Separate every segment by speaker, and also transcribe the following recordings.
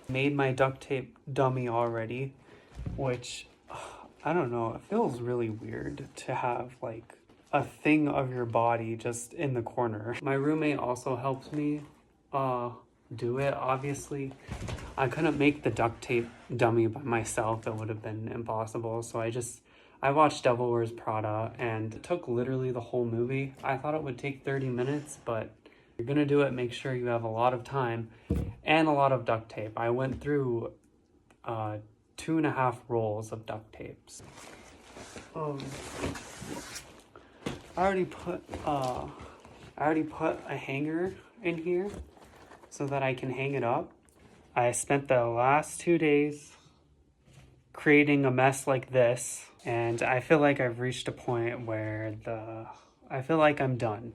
Speaker 1: Made my duct tape dummy already, which I don't know, it feels really weird to have like a thing of your body just in the corner. My roommate also helped me do it. Obviously, I couldn't make the duct tape dummy by myself. It would have been impossible. So I watched Devil Wears Prada, and it took literally the whole movie. I thought it would take 30 minutes, but if you're gonna do it, make sure you have a lot of time and a lot of duct tape. I went through 2.5 rolls of duct tapes. I already put a hanger in here so that I can hang it up. I spent the last 2 days creating a mess like this, and I feel like I've reached a point where I feel like I'm done.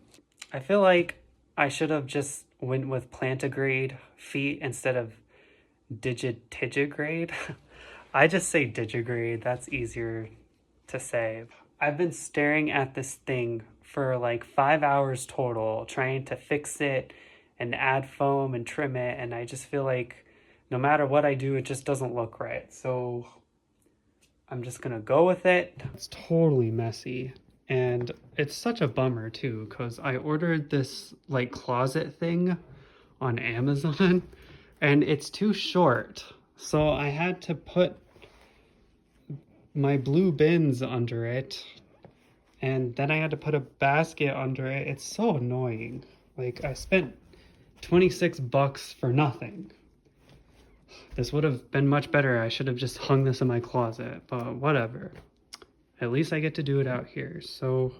Speaker 1: I feel like I should have just went with plantigrade feet instead of digitigrade. I just say digigrade, that's easier to say. I've been staring at this thing for like 5 hours total, trying to fix it and add foam and trim it, and I just feel like no matter what I do, it just doesn't look right. So I'm just gonna go with it. It's totally messy, and it's such a bummer too, because I ordered this like closet thing on Amazon and it's too short. So I had to put my blue bins under it, and then I had to put a basket under it. It's so annoying. Like, I spent 26 bucks for nothing. This would have been much better. I should have just hung this in my closet, but whatever. At least I get to do it out here. So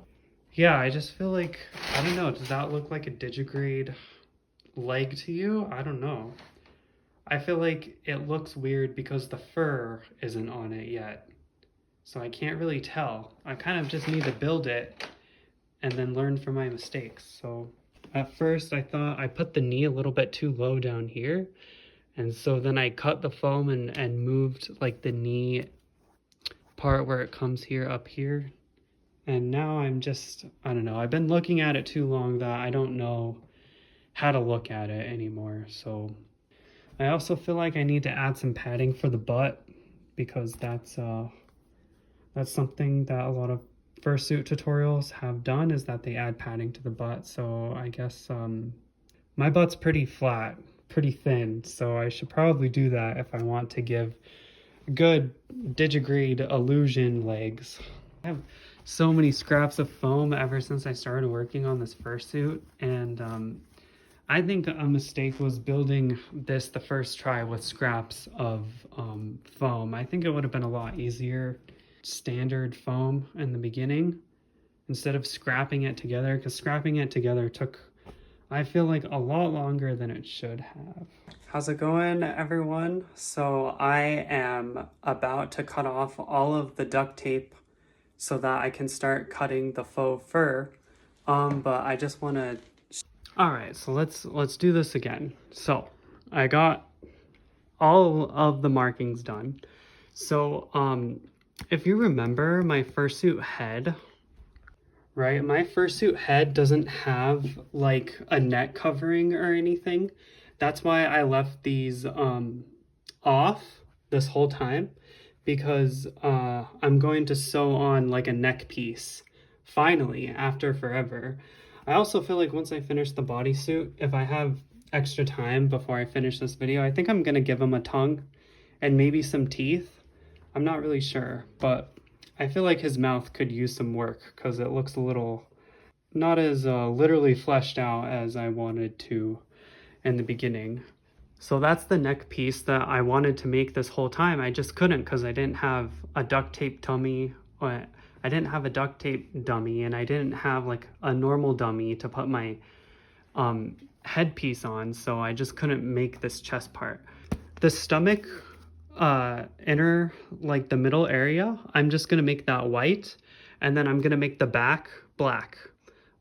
Speaker 1: yeah, I just feel like, I don't know, does that look like a digigrade leg to you? I don't know. I feel like it looks weird because the fur isn't on it yet. So I can't really tell. I kind of just need to build it and then learn from my mistakes. So at first I thought I put the knee a little bit too low down here. And so then I cut the foam and moved like the knee part where it comes here up here. And now I'm just, I don't know, I've been looking at it too long that I don't know how to look at it anymore. So I also feel like I need to add some padding for the butt, because that's something that a lot of fursuit tutorials have done, is that they add padding to the butt. So I guess my butt's pretty flat, pretty thin, so I should probably do that if I want to give good digigrade illusion legs. I have so many scraps of foam ever since I started working on this fursuit, and I think a mistake was building this the first try with scraps of foam. I think it would have been a lot easier standard foam in the beginning instead of scrapping it together, because scrapping it together took, I feel like, a lot longer than it should have. How's it going, everyone? So I am about to cut off all of the duct tape so that I can start cutting the faux fur, but I just want to... Alright, so let's do this again. So I got all of the markings done. So if you remember my fursuit head, right? My fursuit head doesn't have like a neck covering or anything. That's why I left these off this whole time, because I'm going to sew on like a neck piece finally after forever. I also feel like once I finish the bodysuit, if I have extra time before I finish this video, I think I'm gonna give him a tongue and maybe some teeth. I'm not really sure, but I feel like his mouth could use some work because it looks a little not as literally fleshed out as I wanted to in the beginning. So that's the neck piece that I wanted to make this whole time. I just couldn't because I didn't have a duct tape dummy. I didn't have a duct tape dummy, and I didn't have like a normal dummy to put my headpiece on, so I just couldn't make this chest part. The stomach inner, like the middle area, I'm just gonna make that white, and then I'm gonna make the back black.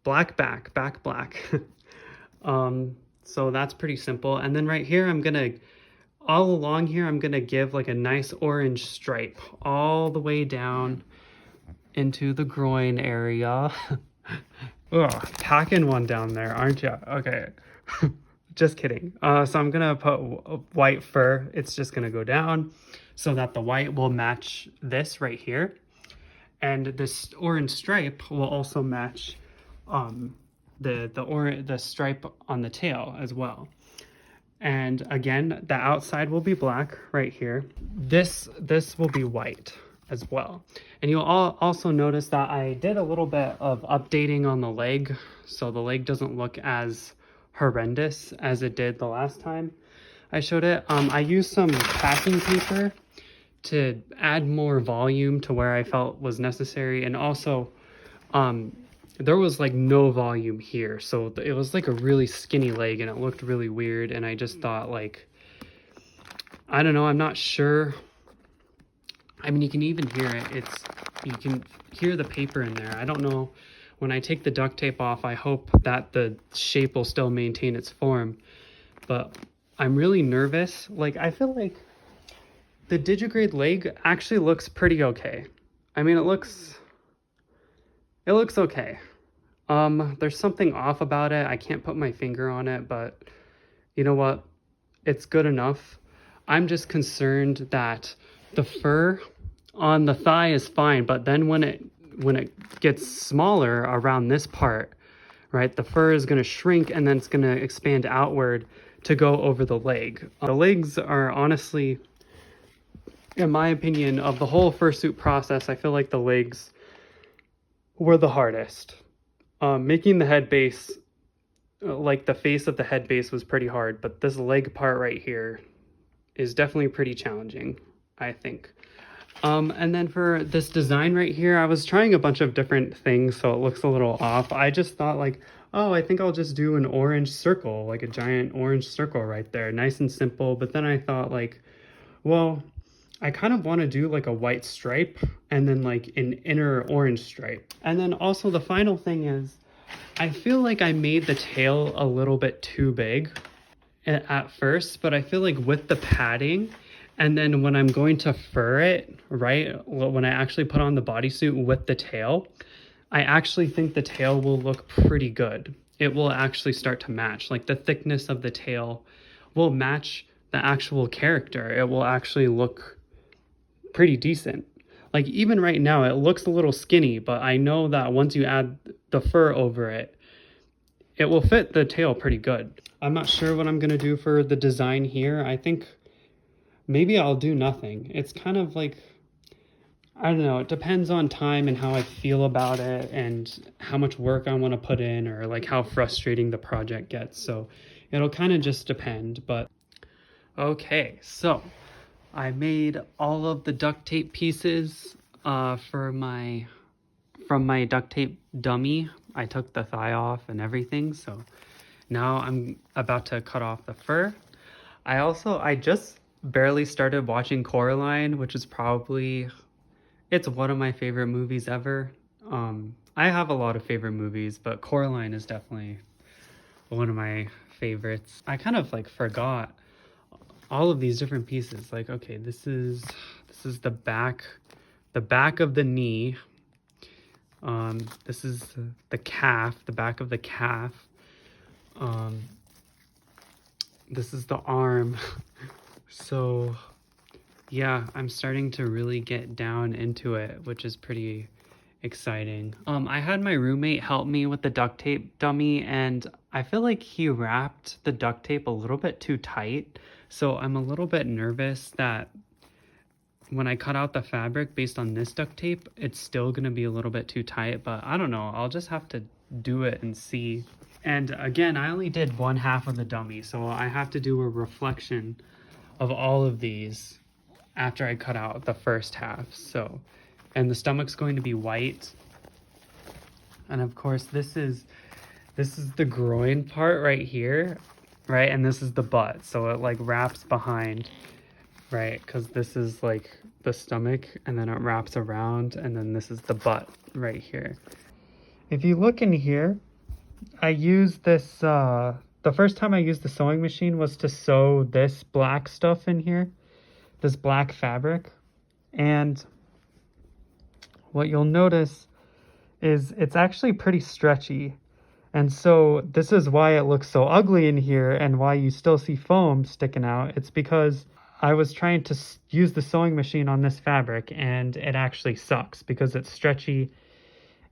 Speaker 1: Back black. So that's pretty simple. And then right here, all along here, I'm gonna give like a nice orange stripe all the way down into the groin area. Ugh, packing one down there, aren't you? Okay. Just kidding. So I'm gonna put white fur. It's just gonna go down so that the white will match this right here. And this orange stripe will also match the stripe on the tail as well. And again, the outside will be black right here. This will be white as well. And you'll also notice that I did a little bit of updating on the leg, so the leg doesn't look as horrendous as it did the last time I showed it. I used some packing paper to add more volume to where I felt was necessary, and also there was like no volume here, so it was like a really skinny leg and it looked really weird, and I just thought, like, I don't know, I'm not sure. I mean, you can even hear it. You can hear the paper in there. I don't know. When I take the duct tape off, I hope that the shape will still maintain its form. But I'm really nervous. Like, I feel like the Digigrade leg actually looks pretty okay. I mean, it looks okay. There's something off about it. I can't put my finger on it, but you know what? It's good enough. I'm just concerned that the fur on the thigh is fine, but then when it gets smaller around this part, right, the fur is going to shrink and then it's going to expand outward to go over the leg. The legs are honestly, in my opinion, of the whole fursuit process, I feel like the legs were the hardest. Making the head base, like the face of the head base, was pretty hard, but this leg part right here is definitely pretty challenging, I think. And then for this design right here, I was trying a bunch of different things, so it looks a little off. I just thought, like, oh, I think I'll just do an orange circle, like a giant orange circle right there, nice and simple. But then I thought, like, well, I kind of want to do like a white stripe and then like an inner orange stripe. And then also the final thing is, I feel like I made the tail a little bit too big at first, but I feel like with the padding, and then when I'm going to fur it, right, when I actually put on the bodysuit with the tail, I actually think the tail will look pretty good. It will actually start to match. Like, the thickness of the tail will match the actual character. It will actually look pretty decent. Like, even right now, it looks a little skinny, but I know that once you add the fur over it, it will fit the tail pretty good. I'm not sure what I'm going to do for the design here. I think maybe I'll do nothing. It's kind of like, I don't know, it depends on time and how I feel about it and how much work I want to put in, or like how frustrating the project gets. So it'll kind of just depend. But okay, so I made all of the duct tape pieces from my duct tape dummy. I took the thigh off and everything, so now I'm about to cut off the fur. I just barely started watching Coraline, which is probably, it's one of my favorite movies ever. I have a lot of favorite movies, but Coraline is definitely one of my favorites. I kind of like forgot all of these different pieces. Like, okay, this is the back of the knee. This is the calf, the back of the calf. This is the arm. So yeah, I'm starting to really get down into it, which is pretty exciting. I had my roommate help me with the duct tape dummy, and I feel like he wrapped the duct tape a little bit too tight. So I'm a little bit nervous that when I cut out the fabric based on this duct tape, it's still gonna be a little bit too tight, but I don't know. I'll just have to do it and see. And again, I only did one half of the dummy, so I have to do a reflection of all of these after I cut out the first half. So, and the stomach's going to be white. And of course, this is the groin part right here, right? And this is the butt, so it like wraps behind, right? Because this is like the stomach, and then it wraps around, and then this is the butt right here. If you look in here, I used this, the first time I used the sewing machine was to sew this black stuff in here, this black fabric. And what you'll notice is it's actually pretty stretchy. And so this is why it looks so ugly in here and why you still see foam sticking out. It's because I was trying to use the sewing machine on this fabric and it actually sucks because it's stretchy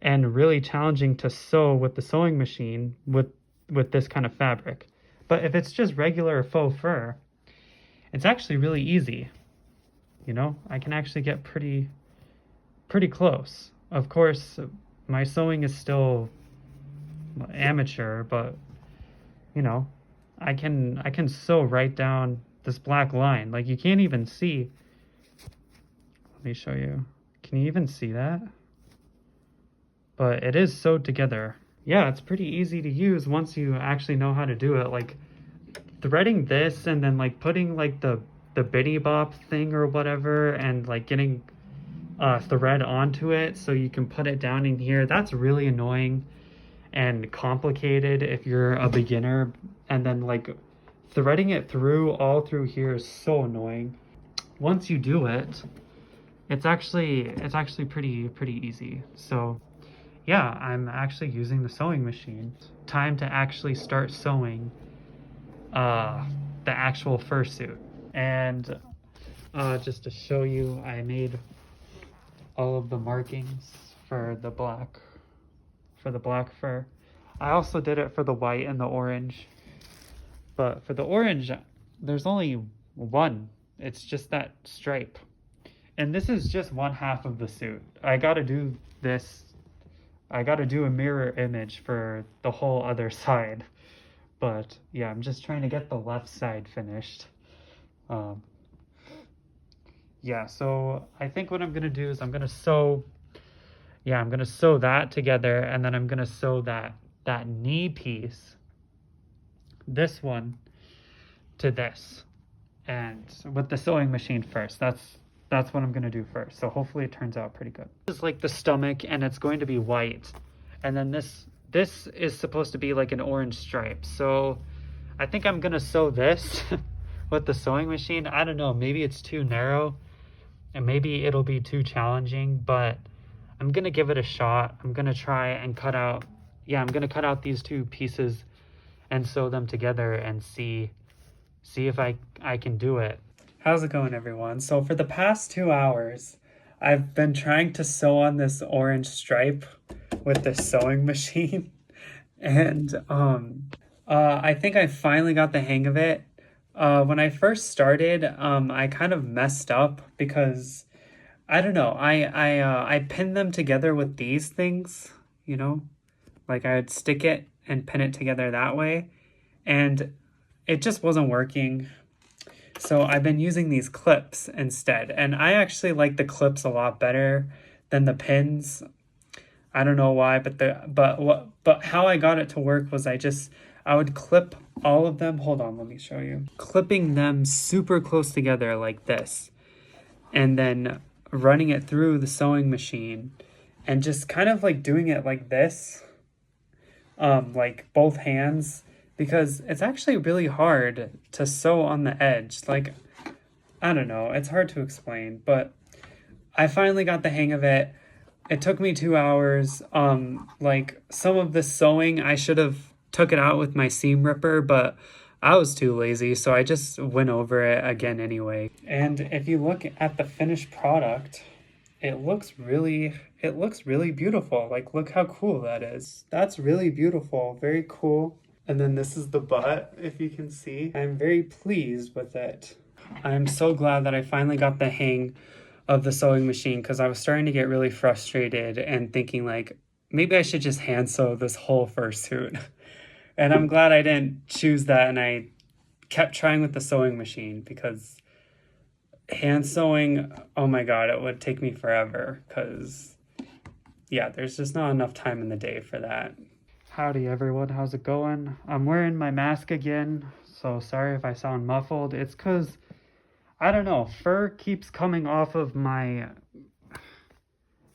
Speaker 1: and really challenging to sew with the sewing machine with this kind of fabric. But if it's just regular faux fur, it's actually really easy. You know, I can actually get pretty close. Of course, my sewing is still amateur, but you know, I can sew right down this black line. Like you can't even see. Let me show you. Can you even see that? But it is sewed together. Yeah, it's pretty easy to use once you actually know how to do it. Like threading this and then like putting like the bitty bop thing or whatever and like getting thread onto it so you can put it down in here. That's really annoying and complicated if you're a beginner, and then like threading it through all through here is so annoying. Once you do it, it's actually pretty easy. So yeah, I'm actually using the sewing machine. Time to actually start sewing the actual fursuit. And just to show you, I made all of the markings for the black fur. I also did it for the white and the orange, but for the orange there's only one. It's just that stripe, and this is just one half of the suit. I gotta do a mirror image for the whole other side, but yeah, I'm just trying to get the left side finished. Yeah, so I think what I'm gonna do is I'm gonna sew that together, and then I'm gonna sew that knee piece, this one, to this, and with the sewing machine first. That's what I'm gonna do first. So hopefully it turns out pretty good. This is like the stomach, and it's going to be white, and then this is supposed to be like an orange stripe. So I think I'm gonna sew this with the sewing machine. I don't know, maybe it's too narrow and maybe it'll be too challenging, but I'm gonna give it a shot. I'm gonna try and cut out these two pieces and sew them together and see if I can do it. How's it going, everyone? So for the past 2 hours, I've been trying to sew on this orange stripe with this sewing machine, and I think I finally got the hang of it. When I first started, I kind of messed up because I don't know. I pinned them together with these things, you know, like I'd stick it and pin it together that way, and it just wasn't working. So I've been using these clips instead, and I actually like the clips a lot better than the pins. I don't know why, but how I got it to work was I would clip all of them. Hold on, let me show you. Clipping them super close together like this, and then running it through the sewing machine, and just kind of like doing it like this, like both hands, because it's actually really hard to sew on the edge. Like, I don't know, it's hard to explain, but I finally got the hang of it. It took me 2 hours. Like some of the sewing, I should have took it out with my seam ripper, but I was too lazy, so I just went over it again anyway. And if you look at the finished product, it looks really beautiful. Like, look how cool that is. That's really beautiful, very cool. And then this is the butt, if you can see. I'm very pleased with it. I'm so glad that I finally got the hang of the sewing machine, because I was starting to get really frustrated and thinking like, maybe I should just hand sew this whole fursuit. And I'm glad I didn't choose that, and I kept trying with the sewing machine, because hand sewing, oh my god, it would take me forever, because yeah, there's just not enough time in the day for that. Howdy everyone, how's it going? I'm wearing my mask again, so sorry if I sound muffled. It's because, I don't know, fur keeps coming off of my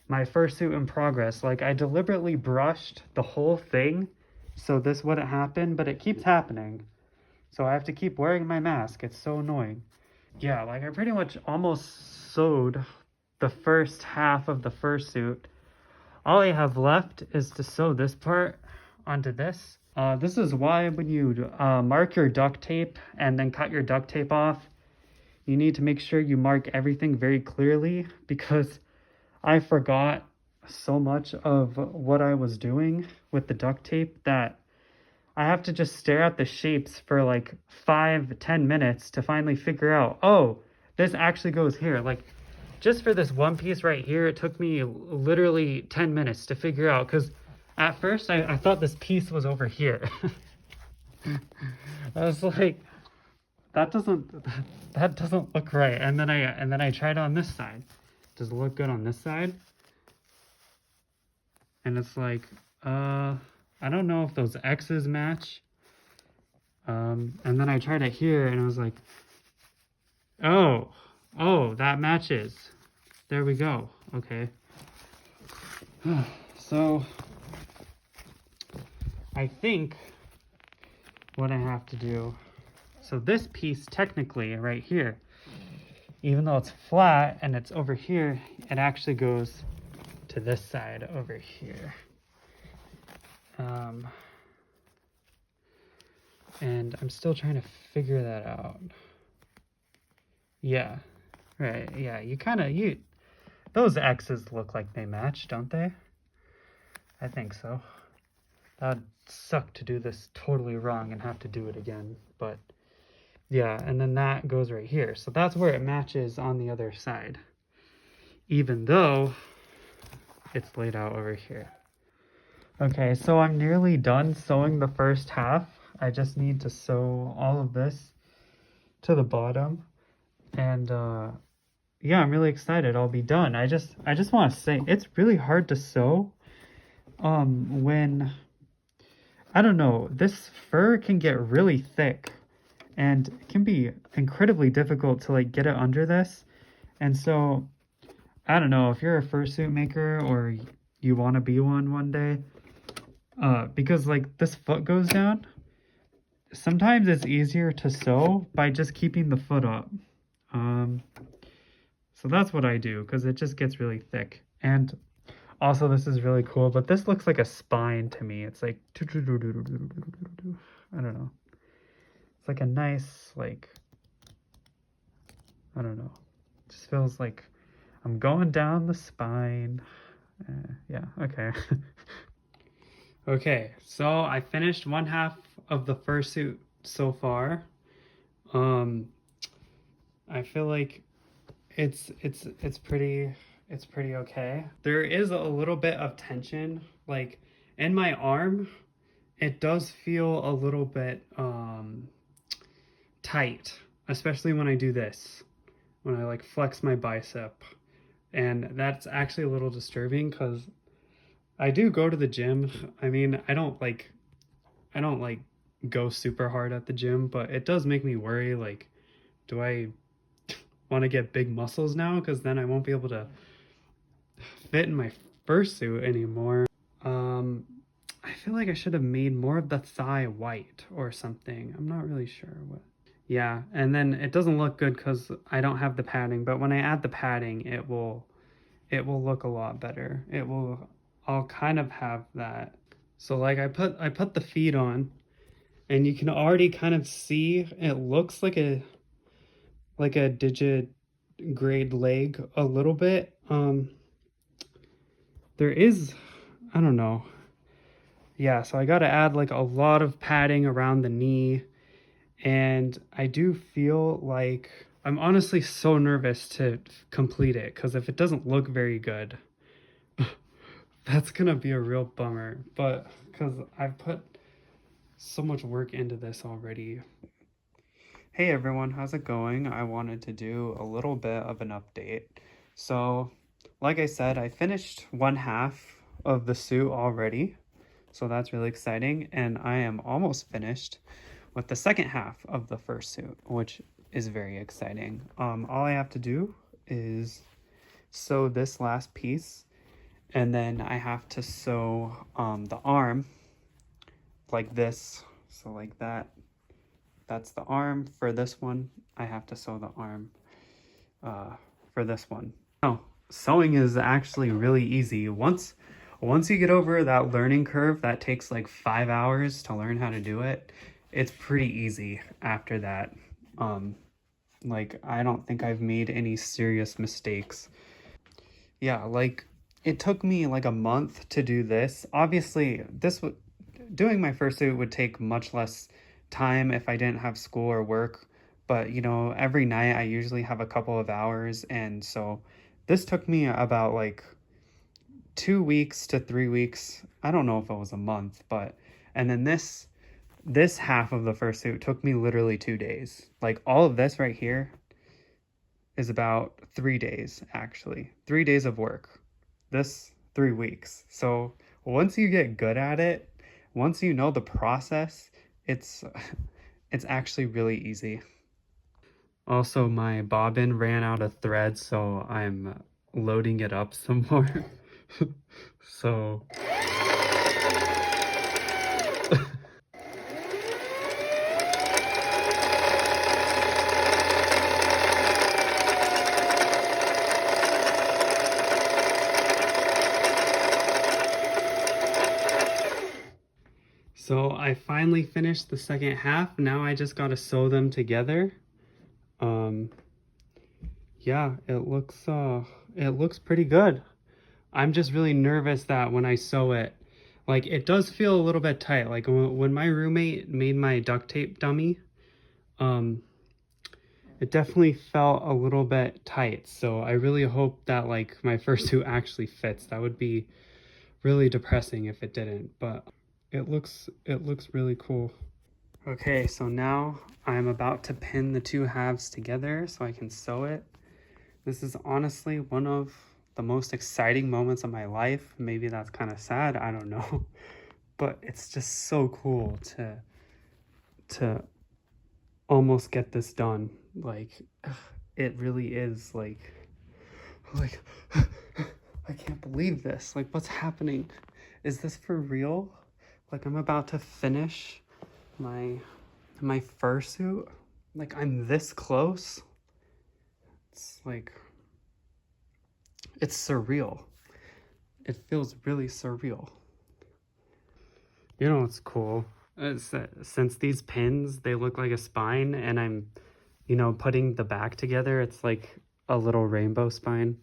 Speaker 1: fursuit in progress. Like, I deliberately brushed the whole thing so this wouldn't happen, but it keeps happening. So I have to keep wearing my mask. It's so annoying. Yeah, like I pretty much almost sewed the first half of the fursuit. All I have left is to sew this part onto this. This is why when you mark your duct tape and then cut your duct tape off, you need to make sure you mark everything very clearly, because I forgot so much of what I was doing with the duct tape that I have to just stare at the shapes for like 5-10 minutes to finally figure out, oh, this actually goes here. Like, just for this one piece right here, it took me literally 10 minutes to figure out, because at first I thought this piece was over here. I was like, that doesn't look right. And then I tried on this side. Does it look good on this side? And it's like, I don't know if those X's match. And then I tried it here and I was like, oh, that matches. There we go. Okay. So I think what I have to do, so this piece technically right here, even though it's flat and it's over here, it actually goes to this side over here. And I'm still trying to figure that out. Yeah, right, yeah, those X's look like they match, don't they? I think so. That'd suck to do this totally wrong and have to do it again, but yeah, and then that goes right here. So that's where it matches on the other side, even though it's laid out over here. Okay, so I'm nearly done sewing the first half. I just need to sew all of this to the bottom, and yeah, I'm really excited. I'll be done. I just want to say it's really hard to sew when, I don't know, this fur can get really thick and it can be incredibly difficult to like get it under this. And so I don't know if you're a fursuit maker or you want to be one day, because like this foot goes down, sometimes it's easier to sew by just keeping the foot up. So that's what I do, because it just gets really thick. And also, this is really cool, but this looks like a spine to me. It's like, I don't know. It's like a nice, like, I don't know. It just feels like I'm going down the spine. Yeah, okay. Okay, so I finished one half of the fursuit so far. I feel like it's pretty okay. There is a little bit of tension, like in my arm. It does feel a little bit tight, especially when I do this, when I like flex my bicep, and that's actually a little disturbing because I do go to the gym. I mean, I don't like go super hard at the gym, but it does make me worry, like, do I want to get big muscles now? Because then I won't be able to fit in my fursuit anymore. I feel like I should have made more of the thigh white or something. I'm not really sure what. Yeah, and then it doesn't look good because I don't have the padding, but when I add the padding, it will look a lot better. I'll kind of have that. So like I put the feet on, and you can already kind of see it looks like a digit grade leg a little bit. There is, I don't know. Yeah, so I got to add like a lot of padding around the knee, and I do feel like I'm honestly so nervous to complete it, because if it doesn't look very good, that's gonna be a real bummer. But because I've put so much work into this already. Hey everyone, how's it going? I wanted to do a little bit of an update. So, like I said, I finished one half of the suit already, so that's really exciting, and I am almost finished with the second half of the fursuit, which is very exciting. All I have to do is sew this last piece, and then I have to sew the arm like this. So like that. That's the arm for this one. I have to sew the arm for this one. Oh, sewing is actually really easy. Once once you get over that learning curve that takes like 5 hours to learn how to do it, it's pretty easy after that. Like, I don't think I've made any serious mistakes. Yeah, like, it took me like a month to do this. Obviously, doing my fursuit would take much less time if I didn't have school or work. But, you know, every night I usually have a couple of hours. And so this took me about like 2 weeks to 3 weeks. I don't know if it was a month, but, and then this half of the fursuit took me literally 2 days. Like all of this right here is about 3 days, actually. 3 days of work. This 3 weeks. So once you get good at it, once you know the process, it's it's actually really easy. Also, my bobbin ran out of thread, so I'm loading it up some more. So So I finally finished the second half. Now I just gotta sew them together. Yeah, it looks pretty good. I'm just really nervous that when I sew it, like it does feel a little bit tight. Like when my roommate made my duct tape dummy, it definitely felt a little bit tight. So I really hope that like my fursuit actually fits. That would be really depressing if it didn't, but it looks really cool. Okay, so now I'm about to pin the two halves together so I can sew it. This is honestly one of the most exciting moments of my life. Maybe that's kind of sad, I don't know. But it's just so cool to almost get this done. Like, it really is like I can't believe this. Like, what's happening? Is this for real? Like, I'm about to finish my fursuit. Like, I'm this close. It's like, it's surreal. It feels really surreal. You know what's cool? Since these pins, they look like a spine, and I'm, you know, putting the back together, it's like a little rainbow spine.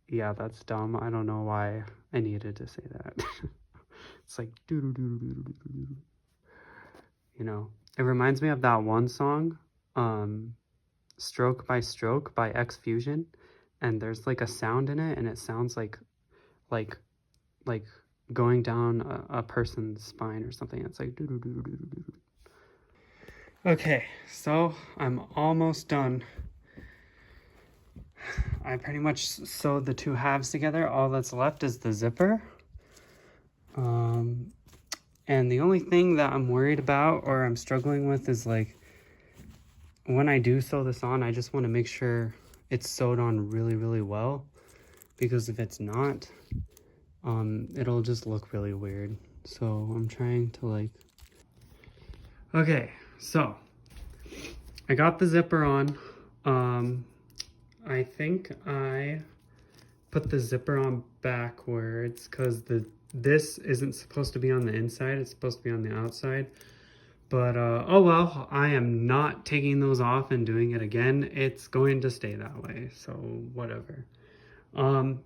Speaker 1: Yeah, that's dumb. I don't know why I needed to say that. It's like doo doo doo doo doo doo. You know, it reminds me of that one song, Stroke by Stroke by X Fusion, and there's like a sound in it, and it sounds like like going down a person's spine or something. It's like doo doo doo doo doo doo. Okay, so I'm almost done. I pretty much sewed the two halves together. All that's left is the zipper. And the only thing that I'm worried about or I'm struggling with is like when I do sew this on, I just want to make sure it's sewed on really, really well, because if it's not, it'll just look really weird. So I'm trying to like, okay, so I got the zipper on. I think I put the zipper on backwards because this isn't supposed to be on the inside, it's supposed to be on the outside. But oh well, I am not taking those off and doing it again. It's going to stay that way, so whatever. And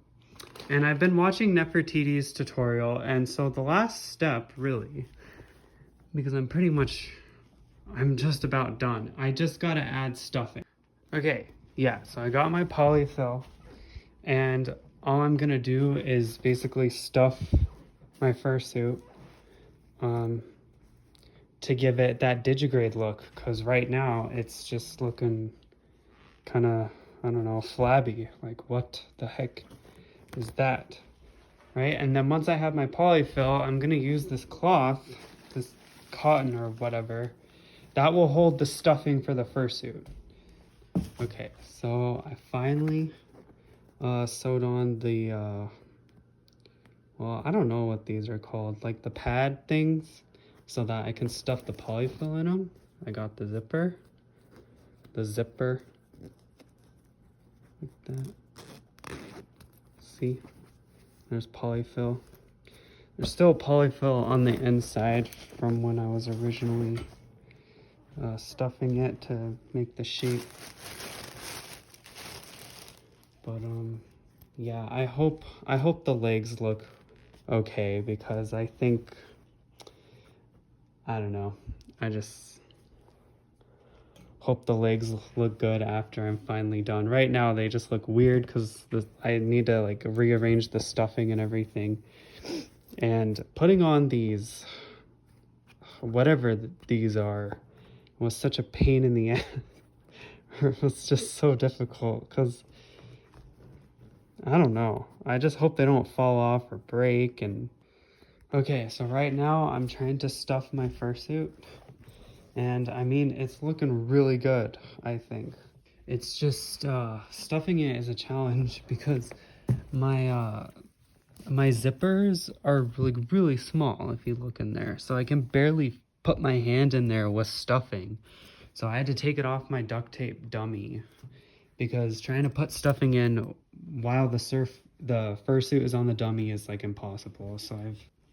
Speaker 1: I've been watching Nefertiti's tutorial, and so the last step, really, because I'm just about done. I just gotta add stuffing. Okay, yeah, so I got my polyfill, and all I'm gonna do is basically stuff my fursuit to give it that digigrade look, because right now it's just looking kind of, I don't know, flabby. Like, what the heck is that? Right? And then once I have my polyfill, I'm gonna use this cloth, this cotton or whatever, that will hold the stuffing for the fursuit. Okay, so I finally sewed on the well, I don't know what these are called, like the pad things, so that I can stuff the polyfill in them. I got the zipper, like that. See, there's polyfill. There's still polyfill on the inside from when I was originally stuffing it to make the shape. But yeah, I hope the legs look okay, because I think, I don't know, I just hope the legs look good after I'm finally done. Right now they just look weird because I need to like rearrange the stuffing and everything. And putting on these, whatever these are, was such a pain in the ass. It was just so difficult because, I don't know. I just hope they don't fall off or break. And okay, so right now I'm trying to stuff my fursuit. And I mean, it's looking really good, I think. It's just, stuffing it is a challenge because my zippers are like really small if you look in there. So I can barely put my hand in there with stuffing. So I had to take it off my duct tape dummy, because trying to put stuffing in while the fursuit is on the dummy is like impossible.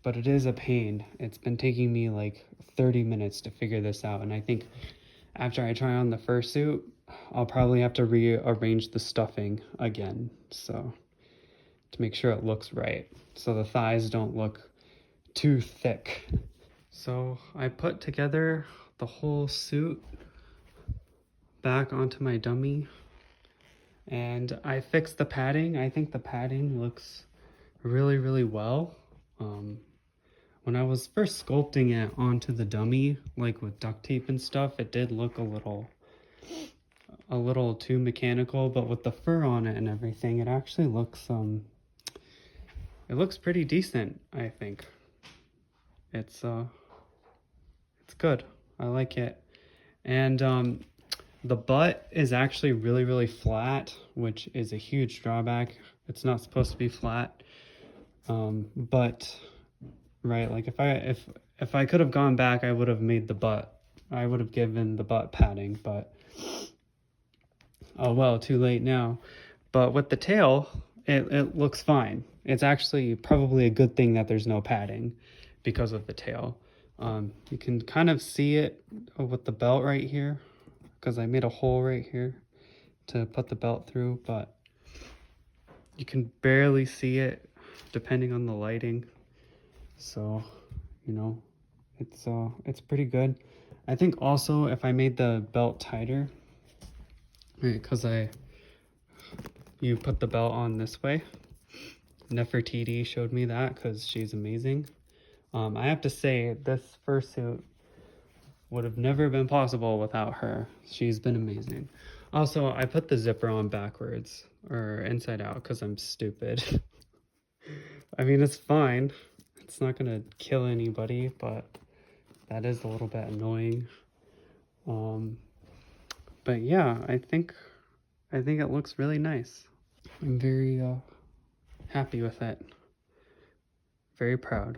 Speaker 1: But it is a pain. It's been taking me like 30 minutes to figure this out. And I think after I try on the fursuit, I'll probably have to rearrange the stuffing again. So to make sure it looks right, so the thighs don't look too thick. So I put together the whole suit back onto my dummy, and I fixed the padding. I think the padding looks really, really well. When I was first sculpting it onto the dummy, like with duct tape and stuff, it did look a little too mechanical, but with the fur on it and everything, it actually looks it looks pretty decent, I think. It's good. I like it. And the butt is actually really, really flat, which is a huge drawback. It's not supposed to be flat. But right, like if I could have gone back, I would have made the butt. I would have given the butt padding, but oh well, too late now. But with the tail, it looks fine. It's actually probably a good thing that there's no padding because of the tail. You can kind of see it with the belt right here, because I made a hole right here to put the belt through, but you can barely see it depending on the lighting. So, you know, it's pretty good. I think also if I made the belt tighter, right, because you put the belt on this way. Nefertiti showed me that because she's amazing. I have to say, this fursuit would have never been possible without her. She's been amazing. Also, I put the zipper on backwards or inside out because I'm stupid. I mean, it's fine. It's not gonna kill anybody, but that is a little bit annoying. But yeah, I think it looks really nice. I'm very happy with it. Very proud.